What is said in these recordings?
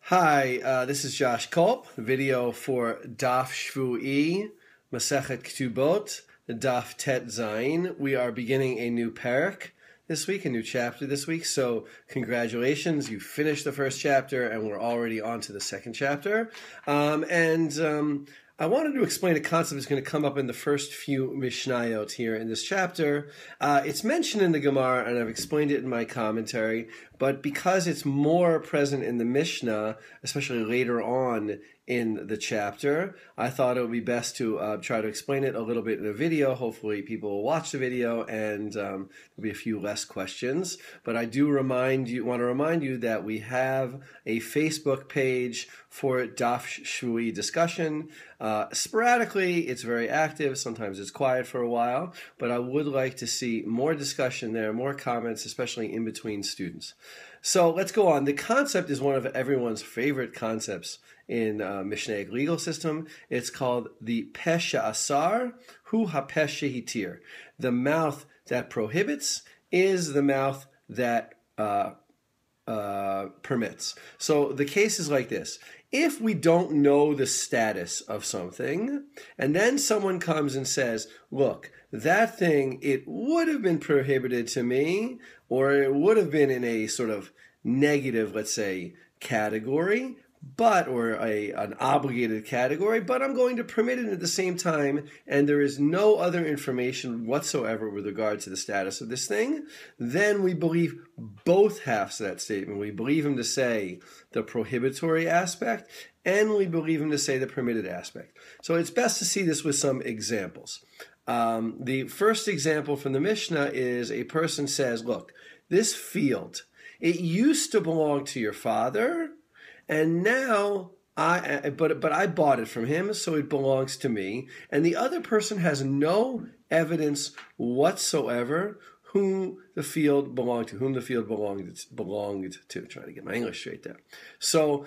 Hi, this is Josh Kulp, video for Daf Shevui, Masechet Ketubot Daf Tet Zayin. We are beginning a new parak this week, a new chapter this week, so congratulations, you finished the first chapter and we're already on to the second chapter. I wanted to explain a concept that's going to come up in the first few Mishnayot here in this chapter. It's mentioned in the Gemara, and I've explained it in my commentary, but because it's more present in the Mishnah, especially later on in the chapter, I thought it would be best to try to explain it a little bit in a video. Hopefully people will watch the video and there'll be a few less questions. But I do want to remind you that we have a Facebook page for Daf Shevui discussion. Sporadically, it's very active. Sometimes it's quiet for a while, but I would like to see more discussion there, more comments, especially in between students. So let's go on. The concept is one of everyone's favorite concepts in Mishnaic legal system. It's called the Pesha Asar Hu HaPesha Hitir. The mouth that prohibits is the mouth that permits. So the case is like this. If we don't know the status of something, and then someone comes and says, look, that thing, it would have been prohibited to me, or it would have been in a sort of negative, let's say, category, or an obligated category, but I'm going to permit it at the same time, and there is no other information whatsoever with regard to the status of this thing, then we believe both halves of that statement. We believe him to say the prohibitory aspect, and we believe him to say the permitted aspect. So it's best to see this with some examples. The first example from the Mishnah is a person says, look, this field, it used to belong to your father, and now I bought it from him, so it belongs to me. And the other person has no evidence whatsoever whom the field belonged to. Trying to get my English straight there. So,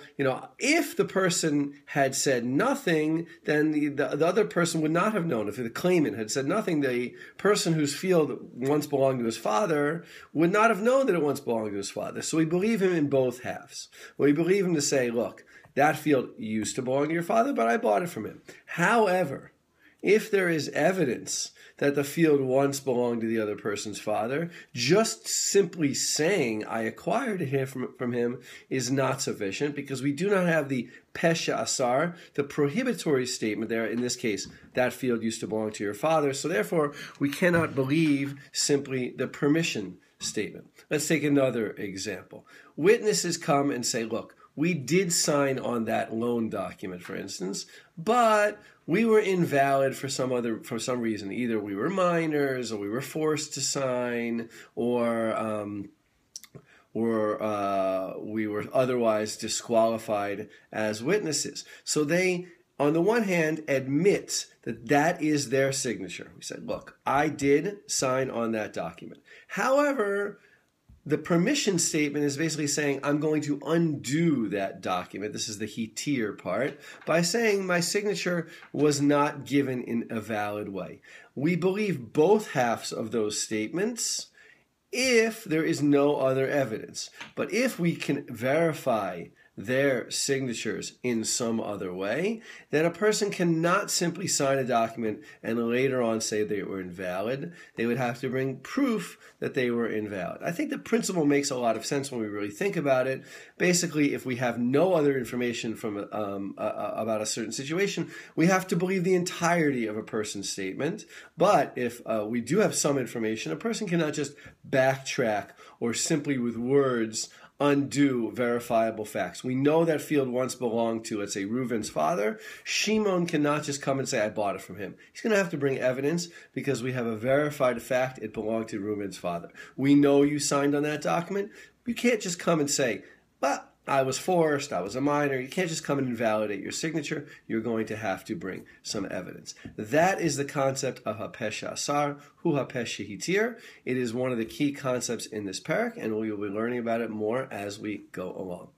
if the person had said nothing, then the other person would not have known. If the claimant had said nothing, the person whose field once belonged to his father would not have known that it once belonged to his father. So we believe him in both halves. We believe him to say, look, that field used to belong to your father, but I bought it from him. However, if there is evidence that the field once belonged to the other person's father, just simply saying I acquired it from him is not sufficient, because we do not have the Pesha Asar, the prohibitory statement there. In this case, that field used to belong to your father, so therefore we cannot believe simply the permission statement. Let's take another example. Witnesses come and say, look, we did sign on that loan document, for instance, but we were invalid for some reason. Either we were minors, or we were forced to sign, or we were otherwise disqualified as witnesses. So they, on the one hand, admit that that is their signature. We said, look, I did sign on that document. However, the permission statement is basically saying I'm going to undo that document. This is the hitir part, by saying my signature was not given in a valid way. We believe both halves of those statements if there is no other evidence. But if we can verify their signatures in some other way, then a person cannot simply sign a document and later on say they were invalid. They would have to bring proof that they were invalid. I think the principle makes a lot of sense when we really think about it. Basically, if we have no other information from about a certain situation, we have to believe the entirety of a person's statement. But if we do have some information, a person cannot just backtrack or simply with words undo verifiable facts. We know that field once belonged to, let's say, Reuven's father. Shimon cannot just come and say, I bought it from him. He's going to have to bring evidence, because we have a verified fact it belonged to Reuven's father. We know you signed on that document. You can't just come and say, but I was forced, I was a minor. You can't just come and invalidate your signature. You're going to have to bring some evidence. That is the concept of HaPesha Asar, Hu HaPesha Hitir. It is one of the key concepts in this parak, and we will be learning about it more as we go along.